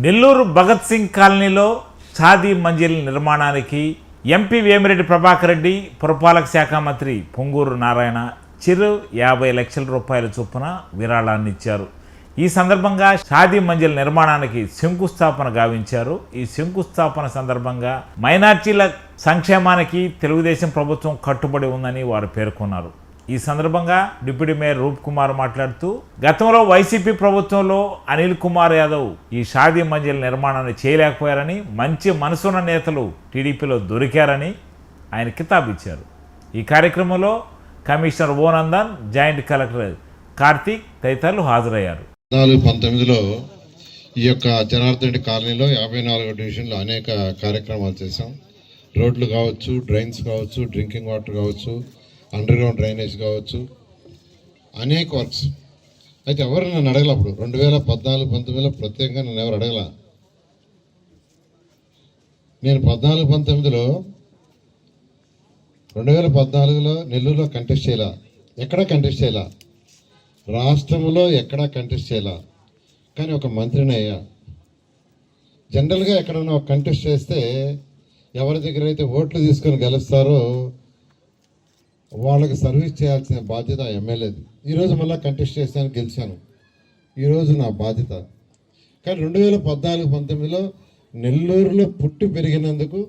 నెల్లూరు భగత్ సింగ్ కాలనీలో షాదీ మంజిల్ నిర్మాణానికి ఎంపీ వేమిరెడ్డి ప్రభాకర్ రెడ్డి, పురపాలక శాఖ మంత్రి పొంగూరు నారాయణ చిరు 50 లక్షల రూపాయల చొప్పున విరాళాన్ని ఇచ్చారు. ఈ సందర్భంగా షాదీ మంజిల్ నిర్మాణానికి శంకుస్థాపన గావించారు. ఈ శంకుస్థాపన సందర్భంగా మైనార్టీల సంక్షేమానికి తెలుగుదేశం ప్రభుత్వం కట్టుబడి ఉందని వారు పేర్కొన్నారు. ఈ సందర్భంగా డిప్యూటీ మేయర్ రూప్ కుమార్ మాట్లాడుతూ, గతంలో వైసీపీ ప్రభుత్వంలో అనిల్ కుమార్ యాదవ్ ఈ షాదీ మంజిల్ నిర్మాణాన్ని చేయలేకపోయారని, మంచి మనసున్న నేతలు టీడీపీలో దొరికారని ఆయన కితాబిచ్చారు. ఈ కార్యక్రమంలో కమిషనర్ ఓనందన్, జాయింట్ కలెక్టర్ కార్తీక్ తదితరులు హాజరయ్యారు. 2019లో ఈ యొక్క జనార్దన్ రెడ్డి కాలనీలో 54వ డివిజన్లో అనేక కార్యక్రమాలు చేశాం. రోడ్లు కావచ్చు, డ్రైన్స్ కావచ్చు, డ్రింకింగ్ వాటర్ కావచ్చు, అండర్ గ్రౌండ్ డ్రైనేజ్ కావచ్చు, అనేక వర్క్స్. అయితే ఎవరు నన్ను అడగల. అప్పుడు 2014-19లో ప్రత్యేకంగా నన్ను ఎవరు అడగల. నేను 2014లో నెల్లూరులో కంటెస్ట్ చేయాల, ఎక్కడా కంటెస్ట్ చేయాల, రాష్ట్రంలో ఎక్కడా కంటెస్ట్ చేయాల. కానీ ఒక మంత్రిని అయ్యా. జనరల్గా ఎక్కడన్నా ఒక కంటెస్ట్ చేస్తే ఎవరి దగ్గర అయితే ఓట్లు తీసుకొని గెలుస్తారో వాళ్ళకి సర్వీస్ చేయాల్సిన బాధ్యత ఎమ్మెల్యేది. ఈరోజు మళ్ళీ కంటెస్ట్ చేశాను, గెలిచాను. ఈరోజు నా బాధ్యత. కానీ 2014-19లో నెల్లూరులో పుట్టి పెరిగినందుకు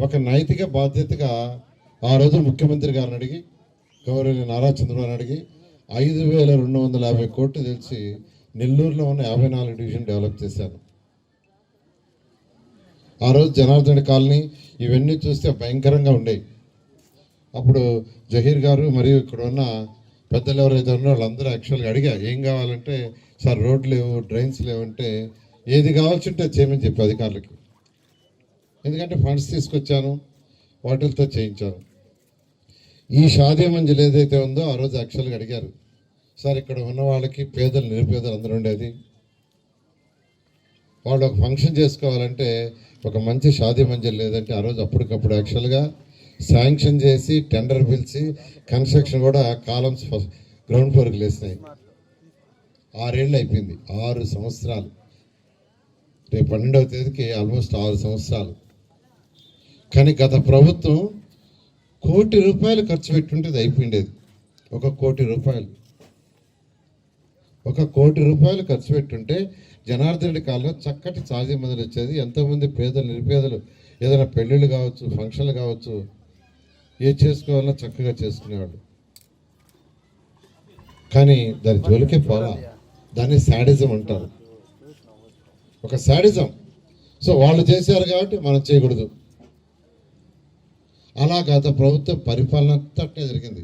ఒక నైతిక బాధ్యతగా ఆ రోజు ముఖ్యమంత్రి గారిని అడిగి, గౌరవ నారా చంద్రబాబు అడిగి 5250 కోట్లు తెలిసి నెల్లూరులో ఉన్న 54 డివిజన్ డెవలప్ చేశాను. ఆ రోజు జనార్దన్ కాలనీ ఇవన్నీ చూస్తే భయంకరంగా ఉండేవి. అప్పుడు జహీర్ గారు మరియు ఇక్కడ ఉన్న పెద్దలు ఎవరైతే ఉన్నారో వాళ్ళందరూ యాక్చువల్గా అడిగా, ఏం కావాలంటే సార్ రోడ్లు లేవు, డ్రైన్స్ లేవంటే ఏది కావాల్సి ఉంటే చేయమని చెప్పి అధికారులకి. ఎందుకంటే ఫండ్స్ తీసుకొచ్చాను, వాటిలతో చేయించాను. ఈ షాదీ మంజిల్ ఏదైతే ఉందో ఆ రోజు యాక్చువల్గా అడిగారు, సార్ ఇక్కడ ఉన్న వాళ్ళకి పేదలు, నిరుపేదలు అందరూ ఉండేది, వాళ్ళు ఒక ఫంక్షన్ చేసుకోవాలంటే ఒక మంచి షాదీ మంజిల్ లేదంటే ఆ రోజు అప్పటికప్పుడు యాక్చువల్గా శాంక్షన్ చేసి టెండర్ పిలిచి కన్స్ట్రక్షన్ కూడా కాలమ్స్ గ్రౌండ్ ఫ్లోర్కి లేసినాయి. 6 ఏళ్ళు అయిపోయింది, 6 సంవత్సరాలు. రేపు 12వ తేదీకి ఆల్మోస్ట్ 6 సంవత్సరాలు. కానీ గత ప్రభుత్వం ₹1 కోటి ఖర్చు పెట్టుంటే అది అయిపోయిండేది. ₹1 కోటి. ₹1 కోటి ఖర్చు పెట్టుంటే జనార్దన్ రెడ్డి కాలంలో చక్కటి షాదీ మందిర్ వచ్చేది. ఎంతోమంది పేదలు, నిరుపేదలు ఏదైనా పెళ్ళిళ్ళు కావచ్చు, ఫంక్షన్లు కావచ్చు, ఏ చేసుకోవాలన్నా చక్కగా చేసుకునేవాళ్ళు. కానీ దాని జోలికే పోలా. దాన్ని శాడిజం అంటారు, ఒక శాడిజం. సో వాళ్ళు చేశారు కాబట్టి మనం చేయకూడదు. అలా గత ప్రభుత్వ పరిపాలన అంతా జరిగింది.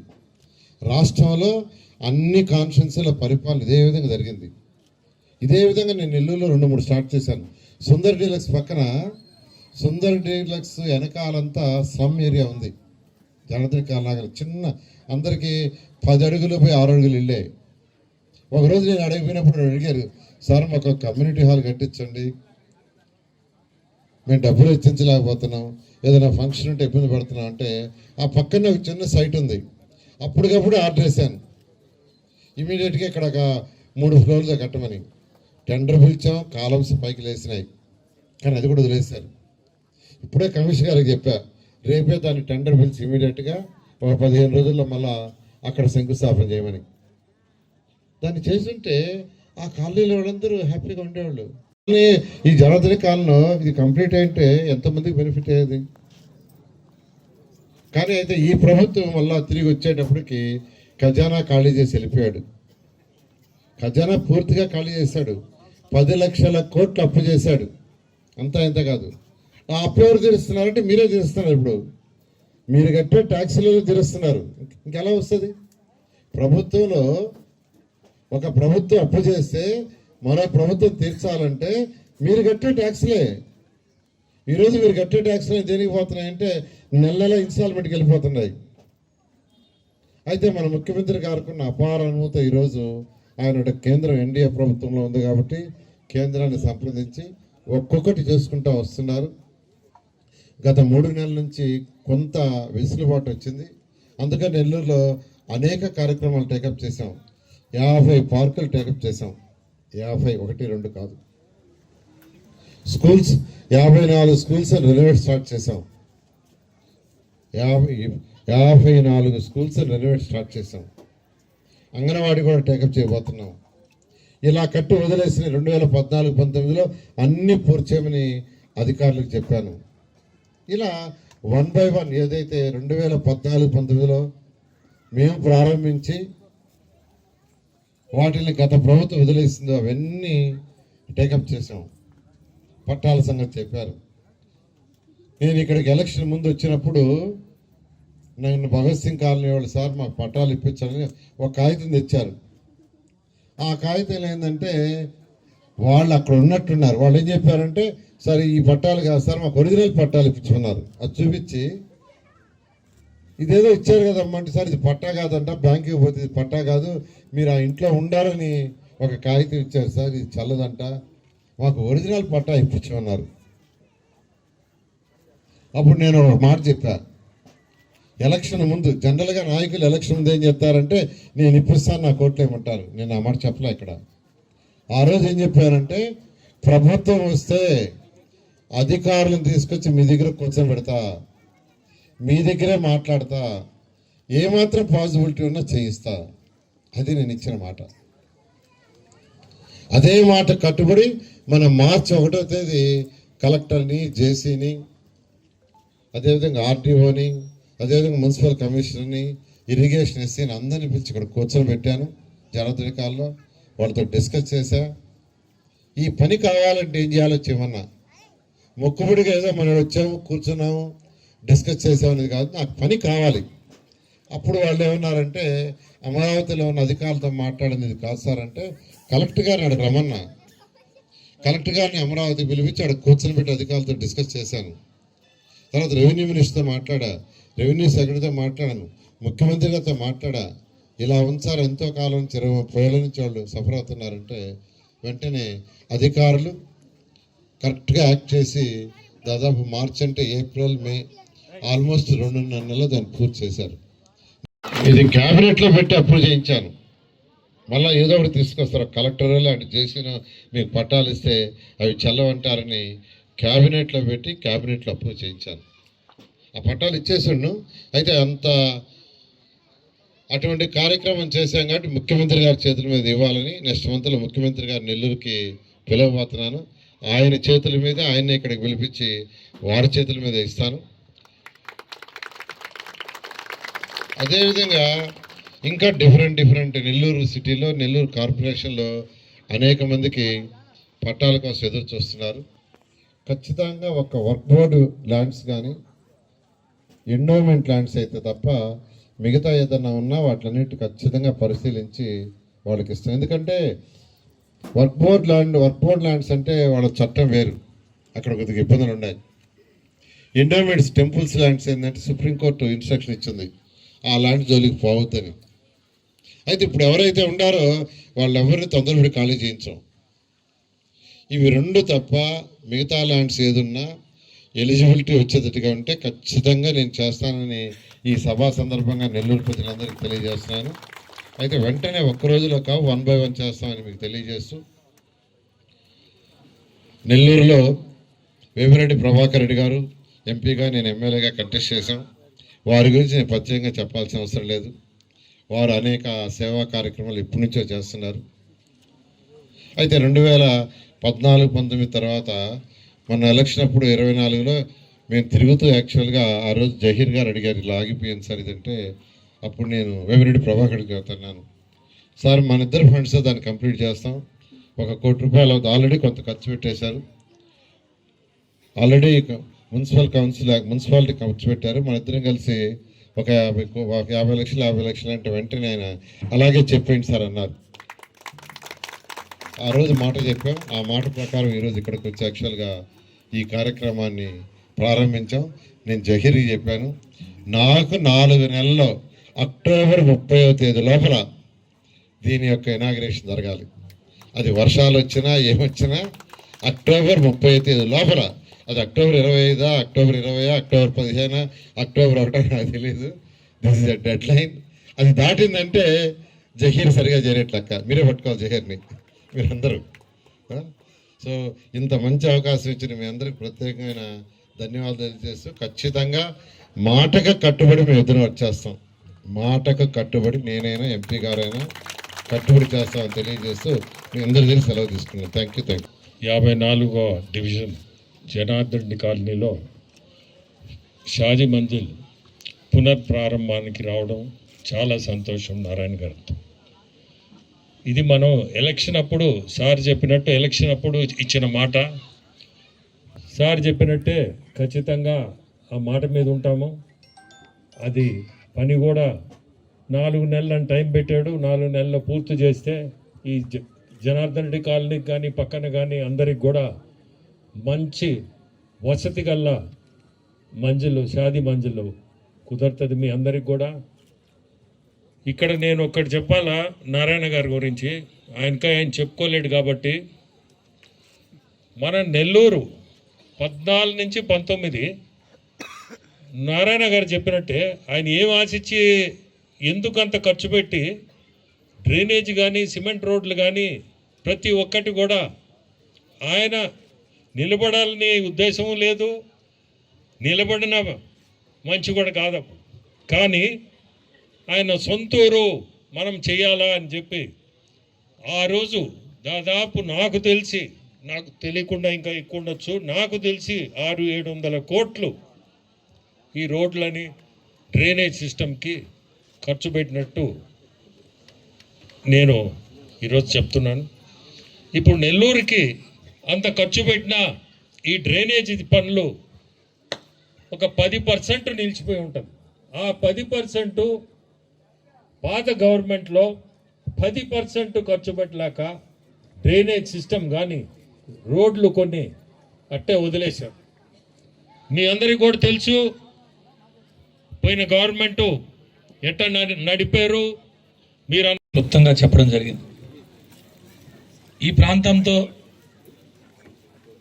రాష్ట్రంలో అన్ని కాన్స్టిట్యున్సీల పరిపాలన ఇదే విధంగా జరిగింది. ఇదే విధంగా నేను నెల్లూరులో 2-3 స్టార్ట్ చేశాను. సుందర్ డీలక్స్ పక్కన, సుందర్ డీలక్స్ వెనకాలంతా స్లమ్ ఏరియా ఉంది. జనార్దన్ కాలనీ చిన్న, అందరికీ 10 అడుగులు పోయి 6 అడుగులు ఇల్లే. ఒకరోజు నేను అడిగిపోయినప్పుడు అడిగారు, సార్ మాకు ఒక కమ్యూనిటీ హాల్ కట్టించండి, మేము డబ్బులు వెచ్చించలేకపోతున్నాం, ఏదైనా ఫంక్షన్ ఉంటే ఇబ్బంది పడుతున్నాం అంటే, ఆ పక్కనే ఒక చిన్న సైట్ ఉంది. అప్పటికప్పుడు ఆర్డర్ వేసాను, ఇమీడియట్గా ఇక్కడ ఒక 3 ఫ్లోర్లు కట్టమని. టెండర్ పిలిచాం, కాలమ్స్ పైకి లేసినాయి. కానీ అది కూడా వదిలేశారు. ఇప్పుడే కమిషనర్ గారికి చెప్పా, రేపే దాన్ని టెండర్ పిలిచి ఇమీడియట్గా ఒక 15 రోజుల్లో మళ్ళా అక్కడ శంకుస్థాపన చేయమని. దాన్ని చేస్తుంటే ఆ కాలనీలో వాళ్ళందరూ హ్యాపీగా ఉండేవాళ్ళు. ఈ జనార్దన్ కాలనీలో ఇది కంప్లీట్ అయితే ఎంతమందికి బెనిఫిట్ అయ్యేది. కానీ అయితే ఈ ప్రభుత్వం మళ్ళా తిరిగి వచ్చేటప్పటికి ఖజానా ఖాళీ చేసి వెళ్ళిపోయాడు. ఖజానా పూర్తిగా ఖాళీ చేశాడు. 10 లక్షల కోట్లు అప్పు చేశాడు. అంతా ఇంత కాదు. ఆ అప్పు ఎవరు తీరుస్తున్నారంటే మీరే తీరుస్తున్నారు. ఇప్పుడు మీరు కట్టే ట్యాక్సులు తీరుస్తున్నారు. ఇంకెలా వస్తుంది? ప్రభుత్వంలో ఒక ప్రభుత్వం అప్పు చేస్తే మరో ప్రభుత్వం తీర్చాలంటే మీరు కట్టే ట్యాక్సులే. ఈరోజు మీరు కట్టే ట్యాక్సులు దేనికి పోతున్నాయంటే నెల ఇన్స్టాల్మెంట్కి వెళ్ళిపోతున్నాయి. అయితే మన ముఖ్యమంత్రి గారికి అపార అనుమతి ఈరోజు ఆయన కేంద్రం ఎన్డీఏ ప్రభుత్వంలో ఉంది కాబట్టి కేంద్రాన్ని సంప్రదించి ఒక్కొక్కటి చేసుకుంటూ వస్తున్నారు. గత 3 నెలల నుంచి కొంత వెసులుబాటు వచ్చింది. అందుకని నెల్లూరులో అనేక కార్యక్రమాలు టేకప్ చేసాం. 50 పార్కులు టేకప్ చేసాం. 50, 1, 2 కాదు. స్కూల్స్ 54 స్కూల్స్ రెనోవేట్ స్టార్ట్ చేసాం. 54 స్కూల్స్ రెనోవేట్ స్టార్ట్ చేసాం. అంగన్వాడీ కూడా టేకప్ చేయబోతున్నాం. ఇలా కట్టి వదిలేసిన 2014-19లో అన్ని పూర్తి చేయమని అధికారులకు చెప్పాను. ఇలా 1 by 1 ఏదైతే 2014-19లో మేము ప్రారంభించి వాటిని గత ప్రభుత్వం వదిలేసిందో అవన్నీ టేకప్ చేసాం. పట్టాల సంగతి చెప్పారు. నేను ఇక్కడికి ఎలక్షన్ ముందు వచ్చినప్పుడు నన్ను భగత్ సింగ్ కాలనీ వాళ్ళు సార్ మాకు పట్టాలు ఇప్పించాలని ఒక కాగితం తెచ్చారు. ఆ కాగితం ఏంటంటే వాళ్ళు అక్కడ ఉన్నట్టున్నారు. వాళ్ళు ఏం చెప్పారంటే సార్ ఈ పట్టాలు కాదు సార్ మాకు ఒరిజినల్ పట్టాలు ఇప్పించుకున్నారు. అది చూపించి ఇదేదో ఇచ్చారు కదమ్మా అంటే సార్ ఇది పట్టా కాదంట, బ్యాంకుకి పోతే ఇది పట్టా కాదు, మీరు ఆ ఇంట్లో ఉండాలని ఒక కాగితం ఇచ్చారు సార్, ఇది చల్లదంట, మాకు ఒరిజినల్ పట్టా ఇప్పించమన్నారు. అప్పుడు నేను ఒక మాట చెప్పా, ఎలక్షన్ ముందు జనరల్గా నాయకులు ఎలక్షన్ ముందు ఏం చెప్తారంటే నేను ఇప్పిస్తాను నా కోట్లు ఏమంటారు. నేను ఆ మాట చెప్పలే ఇక్కడ. ఆ రోజు ఏం చెప్పారంటే ప్రభుత్వం వస్తే అధికారులను తీసుకొచ్చి మీ దగ్గర కూర్చొని పెడతా, మీ దగ్గరే మాట్లాడతా, ఏమాత్రం పాసిబిలిటీ ఉన్నా చేయిస్తా. అది నేను ఇచ్చిన మాట. అదే మాట కట్టుబడి మన మార్చి 1వ తేదీ కలెక్టర్ని, జేసీని, అదేవిధంగా ఆర్డీఓని, అదేవిధంగా మున్సిపల్ కమిషనర్ని, ఇరిగేషన్ ఎస్సీని అందరినీ పిలిచి ఇక్కడ కూర్చొని పెట్టాను. జనదరికాల్లో వాళ్ళతో డిస్కస్ చేశా. ఈ పని కావాలంటే ఏం చేయాలో చెప్పమన్నా. మొక్కుబడిగా ఏదో మనం వచ్చాము కూర్చున్నాము డిస్కస్ చేసామనేది కాదు, నాకు పని కావాలి. అప్పుడు వాళ్ళు ఏమన్నారంటే అమరావతిలో ఉన్న అధికారులతో మాట్లాడినది కాదు సార్ అంటే కలెక్టర్ గారిని అక్కడ రమ్మన్నా. కలెక్టర్ గారిని అమరావతి పిలిపించి అక్కడ కూర్చొని పెట్టి అధికారులతో డిస్కస్ చేశాను. తర్వాత రెవెన్యూ మినిస్టర్తో మాట్లాడా, రెవెన్యూ సెక్రటరీతో మాట్లాడాను, ముఖ్యమంత్రి గారితో మాట్లాడా. ఇలా ఉంచారు ఎంతో కాలం 20-30 ఏళ్ళ నుంచి వాళ్ళు సఫర్ అవుతున్నారంటే వెంటనే అధికారులు కరెక్ట్గా యాక్ట్ చేసి దాదాపు మార్చ్ అంటే ఏప్రిల్, మే ఆల్మోస్ట్ 2.5 నెలలు దాన్ని పూర్తి చేశారు. ఇది క్యాబినెట్లో పెట్టి అప్రూవ్ చేయించాను. మళ్ళీ ఏదో ఒకటి తీసుకొస్తారు కలెక్టర్ లాంటి చేసిన మీకు పట్టాలు ఇస్తే అవి చల్లవంటారని క్యాబినెట్లో పెట్టి క్యాబినెట్లో అప్రూవ్ చేయించాను. ఆ పట్టాలు ఇచ్చేసిండు. అయితే అటువంటి కార్యక్రమం చేశాం కాబట్టి ముఖ్యమంత్రి గారి చేతుల మీద ఇవ్వాలని నెక్స్ట్ మంత్లో ముఖ్యమంత్రి గారు నెల్లూరుకి పిలవబోతున్నాను. ఆయన చేతుల మీద ఆయన్ని ఇక్కడికి పిలిపించి వారి చేతుల మీద ఇస్తాను. అదేవిధంగా ఇంకా డిఫరెంట్ నెల్లూరు సిటీలో, నెల్లూరు కార్పొరేషన్లో అనేక మందికి పట్టాల కోసం ఎదురు చూస్తున్నారు. ఖచ్చితంగా ఒక వర్క్ బోర్డు ల్యాండ్స్ కానీ ఎండోమెంట్ ల్యాండ్స్ అయితే తప్ప మిగతా ఏదైనా ఉన్నా వాటిలన్నిటి ఖచ్చితంగా పరిశీలించి వాళ్ళకి ఇస్తాం. ఎందుకంటే వర్క్ బోర్డ్ ల్యాండ్స్ అంటే వాళ్ళ చట్టం వేరు, అక్కడ కొద్దిగా ఇబ్బందులు ఉన్నాయి. ఎండోమెంట్స్ టెంపుల్స్ ల్యాండ్స్ ఏంటంటే సుప్రీంకోర్టు ఇన్స్ట్రక్షన్ ఇచ్చింది ఆ ల్యాండ్ జోలికి పోవద్దని. అయితే ఇప్పుడు ఎవరైతే ఉండారో వాళ్ళెవరిని తొందరపడి ఖాళీ చేయించాం. ఇవి 2 తప్ప మిగతా ల్యాండ్స్ ఏదున్నా ఎలిజిబిలిటీ వచ్చేటట్టుగా ఉంటే ఖచ్చితంగా నేను చేస్తానని ఈ సభా సందర్భంగా నెల్లూరు ప్రజలందరికీ తెలియజేస్తున్నాను. అయితే వెంటనే ఒక్కరోజులో కావు 1 by 1 చేస్తామని మీకు తెలియజేస్తూ, నెల్లూరులో వేమిరెడ్డి ప్రభాకర్ రెడ్డి గారు ఎంపీగా, నేను ఎమ్మెల్యేగా కంటెస్ట్ చేశాం. వారి గురించి నేను ప్రత్యేకంగా చెప్పాల్సిన అవసరం లేదు. వారు అనేక సేవా కార్యక్రమాలు ఇప్పటి నుంచో చేస్తున్నారు. అయితే 2014-19 తర్వాత మొన్న ఎలక్షన్ అప్పుడు 24లో మేము తిరుగుతూ యాక్చువల్గా ఆ రోజు జహీర్ గారు అడిగారు ఇలా ఆగిపోయింది సార్ ఇదంటే, అప్పుడు నేను వేమిరెడ్డి ప్రభాకర్కి చెప్తున్నాను, సార్ మన ఇద్దరు ఫండ్స్ దాన్ని కంప్లీట్ చేస్తాం, 1 కోటి రూపాయలు అవుతుంది, ఆల్రెడీ కొంత ఖర్చు పెట్టేశారు, ఆల్రెడీ మున్సిపాలిటీ ఖర్చు పెట్టారు, మన ఇద్దరం కలిసి ఒక 50 లక్షలు అంటే వెంటనే ఆయన అలాగే చెప్పేయండి సార్ అన్నారు. ఆ రోజు మాట చెప్పాం. ఆ మాట ప్రకారం ఈరోజు ఇక్కడికి వచ్చి యాక్చువల్గా ఈ కార్యక్రమాన్ని ప్రారంభించాం. నేను జహీర్కి చెప్పాను, నాకు 4 నెలల్లో అక్టోబర్ 30వ తేదీ లోపల దీని యొక్క ఇనాగ్రేషన్ జరగాలి. అది వర్షాలు వచ్చినా ఏమొచ్చినా అక్టోబర్ 30వ తేదీ లోపల, అది అక్టోబర్ 25, అక్టోబర్ 20, అక్టోబర్ 15, అక్టోబర్ 1 నాకు తెలియదు. This is the dead line. అది దాటిందంటే జహీర్ సరిగా చేరేట్లక్క, మీరే పట్టుకోవాలి జహీర్ని మీరందరూ. సో ఇంత మంచి అవకాశం ఇచ్చిన మీ అందరికి ప్రత్యేకమైన ధన్యవాదాలు తెలియజేస్తూ ఖచ్చితంగా మాటకు కట్టుబడి మేము ఇద్దరం వచ్చేస్తాం. మాటకు కట్టుబడి నేనైనా ఎంపీ గారైనా కట్టుబడి చేస్తామని తెలియజేస్తూ మీ అందరి దగ్గర సెలవు తీసుకున్నాను. Thank you. 54వ డివిజన్ జనార్దన్ రెడ్డి కాలనీలో షాదీ మంజిల్ పునఃప్రారంభానికి రావడం చాలా సంతోషం నారాయణ గారితో. ఇది మనం ఎలక్షన్ అప్పుడు సార్ చెప్పినట్టు ఎలక్షన్ అప్పుడు ఇచ్చిన మాట. సార్ చెప్పినట్టే ఖచ్చితంగా ఆ మాట మీద ఉంటాము. అది పని కూడా 4 నెలలను టైం పెట్టాడు. 4 నెలలు పూర్తి చేస్తే ఈ జనార్దన్ రెడ్డి కాలనీకి కానీ పక్కన కానీ అందరికి కూడా మంచి వసతి గల్లా షాదీ మంజిల్ కుదురుతుంది మీ అందరికి కూడా. ఇక్కడ నేను ఒక్కటి చెప్పాలా నారాయణ గారి గురించి, ఆయన చెప్పుకోలేడు కాబట్టి. మన నెల్లూరు 14 నుంచి 19 నారాయణ గారు చెప్పినట్టే ఆయన ఏం ఆశించి ఎందుకు అంత ఖర్చు పెట్టి డ్రైనేజ్ కానీ సిమెంట్ రోడ్లు కానీ ప్రతి ఒక్కటి కూడా ఆయన నిలబడాలని ఉద్దేశం లేదు, నిలబడిన మంచి కూడా కాదు. కానీ ఆయన సొంతూరు మనం చేయాలా అని చెప్పి ఆ రోజు దాదాపు నాకు తెలియకుండా ఇంకా ఎక్కువ ఉండొచ్చు, నాకు తెలిసి 600-700 కోట్లు ఈ రోడ్లని డ్రైనేజ్ సిస్టమ్కి ఖర్చు పెట్టినట్టు నేను ఈరోజు చెప్తున్నాను. ఇప్పుడు నెల్లూరుకి అంత ఖర్చు పెట్టిన ఈ డ్రైనేజ్ పనులు ఒక 10% నిలిచిపోయి ఉంటుంది. ఆ 10% పాత గవర్నమెంట్లో 10% ఖర్చు పెట్టలేక డ్రైనేజ్ సిస్టమ్ కానీ రోడ్లు కొన్ని అట్టే వదిలేశారు. మీ అందరికీ కూడా తెలుసు పోయిన గవర్నమెంటు ఎట్ట నడిపారు. మీరు క్లుప్తంగా చెప్పడం జరిగింది. ఈ ప్రాంతంతో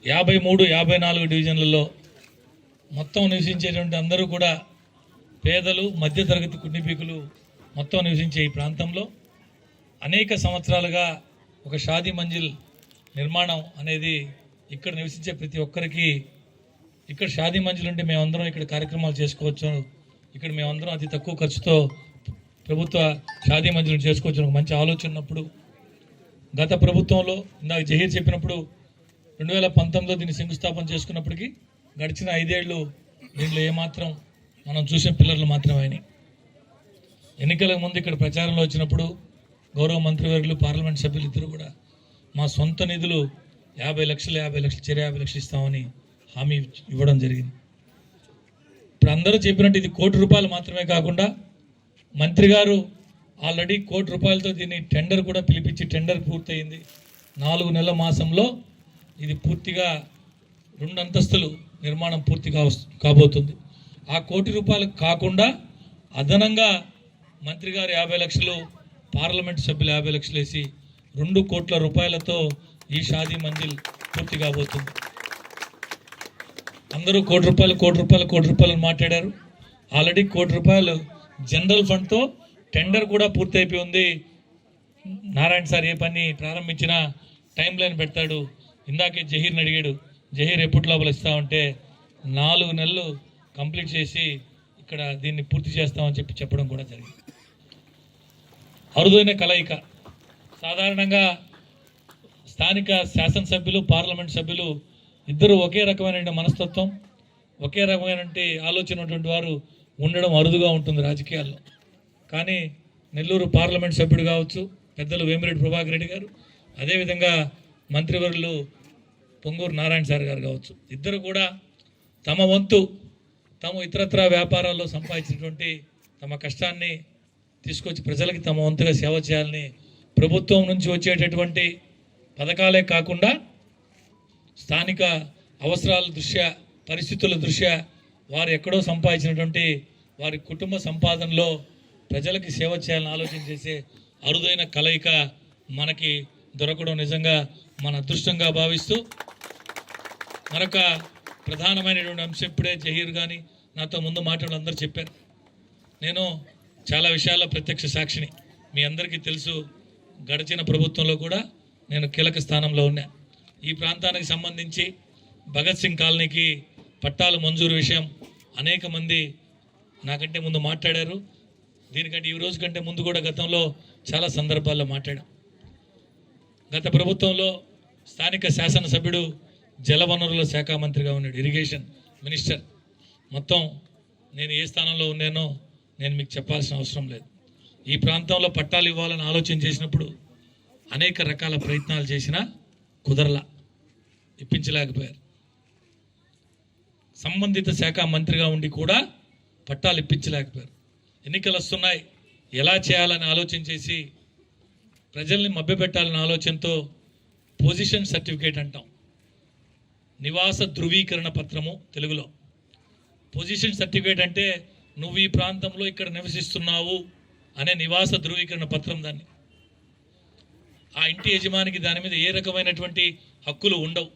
53-54 డివిజన్లలో మొత్తం నివసించేటువంటి అందరూ కూడా పేదలు, మధ్యతరగతి కుటుంబీకులు మొత్తం నివసించే ఈ ప్రాంతంలో అనేక సంవత్సరాలుగా ఒక షాదీ మంజిల్ నిర్మాణం అనేది ఇక్కడ నివసించే ప్రతి ఒక్కరికి ఇక్కడ షాదీ మంజిల్ ఉంటే మేమందరం ఇక్కడ కార్యక్రమాలు చేసుకోవచ్చు, ఇక్కడ మేమందరం అతి తక్కువ ఖర్చుతో ప్రభుత్వ షాదీ మంజిల్ చేసుకోవచ్చు ఒక మంచి ఆలోచన ఉన్నప్పుడు గత ప్రభుత్వంలో ఇందాక జహీర్ చెప్పినప్పుడు 2019లో దీన్ని శంకుస్థాపన చేసుకున్నప్పటికీ గడిచిన 5 ఏళ్ళు దీంట్లో ఏమాత్రం మనం చూసిన పిల్లర్లు మాత్రమే అయినాయి. ఎన్నికలకు ముందు ఇక్కడ ప్రచారంలో వచ్చినప్పుడు గౌరవ మంత్రివర్యులు, పార్లమెంట్ సభ్యులు ఇద్దరు కూడా మా సొంత నిధులు 50 లక్షలు చెరి 50 లక్షలు ఇస్తామని హామీ ఇవ్వడం జరిగింది. ఇప్పుడు అందరూ చెప్పినట్టు ఇది ₹1 కోటి మాత్రమే కాకుండా మంత్రి గారు ఆల్రెడీ ₹1 కోటితో దీన్ని టెండర్ కూడా పిలిపించి టెండర్ పూర్తయింది. 4 నెలల మాసంలో ఇది పూర్తిగా 2 అంతస్తులు నిర్మాణం పూర్తి కాబోతుంది. ఆ ₹1 కోటి కాకుండా అదనంగా మంత్రి గారు 50 లక్షలు, పార్లమెంట్ సభ్యులు 50 లక్షలు వేసి ₹2 కోట్లతో ఈ షాదీ మంజిల్ పూర్తి కాబోతుంది. అందరూ ₹1 కోటి అని మాట్లాడారు. ఆల్రెడీ ₹1 కోటి జనరల్ ఫండ్తో టెండర్ కూడా పూర్తి అయిపోయి ఉంది. నారాయణ సార్ ఏ పని ప్రారంభించినా టైం లైన్ పెడతాడు. ఇందాకే జహీర్ని అడిగాడు, జహీర్ ఎప్పటి లోపల ఇస్తామంటే 4 నెలలు కంప్లీట్ చేసి ఇక్కడ దీన్ని పూర్తి చేస్తామని చెప్పడం కూడా జరిగింది. అరుదైన కలయిక. సాధారణంగా స్థానిక శాసనసభ్యులు, పార్లమెంట్ సభ్యులు ఇద్దరు ఒకే రకమైన మనస్తత్వం, ఒకే రకమైన ఆలోచన ఉన్నటువంటి వారు ఉండడం అరుదుగా ఉంటుంది రాజకీయాల్లో. కానీ నెల్లూరు పార్లమెంట్ సభ్యుడు కావచ్చు పెద్దలు వేమిరెడ్డి ప్రభాకర్ రెడ్డి గారు, అదేవిధంగా మంత్రివర్యులు పొంగూరు నారాయణ సార్ గారు కావచ్చు, ఇద్దరు కూడా తమ వంతు తాము ఇతరత్ర వ్యాపారాల్లో సంపాదించినటువంటి తమ కష్టాన్ని తీసుకొచ్చి ప్రజలకి తమ వంతుగా సేవ చేయాలని ప్రభుత్వం నుంచి వచ్చేటటువంటి పథకాలే కాకుండా స్థానిక అవసరాల దృష్ట్యా, పరిస్థితుల దృష్ట్యా వారు ఎక్కడో సంపాదించినటువంటి వారి కుటుంబ సంపాదనలో ప్రజలకి సేవ చేయాలని ఆలోచన చేసే అరుదైన కలయిక మనకి దొరకడం నిజంగా మన అదృష్టంగా భావిస్తూ, మరొక ప్రధానమైనటువంటి అంశం ఇప్పుడే జహీర్ కానీ నాతో ముందు మాట్లాడి అందరూ చెప్పారు. నేను చాలా విషయాల్లో ప్రత్యక్ష సాక్షిని. మీ అందరికీ తెలుసు, గడిచిన ప్రభుత్వంలో కూడా నేను కీలక స్థానంలో ఉన్నా. ఈ ప్రాంతానికి సంబంధించి భగత్ సింగ్ కాలనీకి పట్టాలు మంజూరు విషయం అనేక మంది నాకంటే ముందు మాట్లాడారు. దీనికంటే ఈ రోజు కంటే ముందు కూడా గతంలో చాలా సందర్భాల్లో మాట్లాడాం. గత ప్రభుత్వంలో స్థానిక శాసనసభ్యుడు జలవనరుల శాఖ మంత్రిగా ఉన్నాడు, ఇరిగేషన్ మినిస్టర్. మొత్తం నేను ఏ స్థానంలో ఉన్నానో నేను మీకు చెప్పాల్సిన అవసరం లేదు. ఈ ప్రాంతంలో పట్టాలు ఇవ్వాలని ఆలోచన చేసినప్పుడు అనేక రకాల ప్రయత్నాలు చేసినా కుదరలా, ఇప్పించలేకపోయారు. సంబంధిత శాఖ మంత్రిగా ఉండి కూడా పట్టాలు ఇప్పించలేకపోయారు. ఎన్నికలు వస్తున్నాయి, ఎలా చేయాలని ఆలోచన చేసి ప్రజల్ని మభ్యపెట్టాలనే ఆలోచనతో పొజిషన్ సర్టిఫికేట్ అంటాం, నివాస ధృవీకరణ పత్రము తెలుగులో. పొజిషన్ సర్టిఫికేట్ అంటే నువ్వు ఈ ప్రాంతంలో ఇక్కడ నివసిస్తున్నావు అనే నివాస ధృవీకరణ పత్రం. దాన్ని ఆ ఇంటి యజమానికి దాని మీద ఏ రకమైనటువంటి హక్కులు ఉండవు.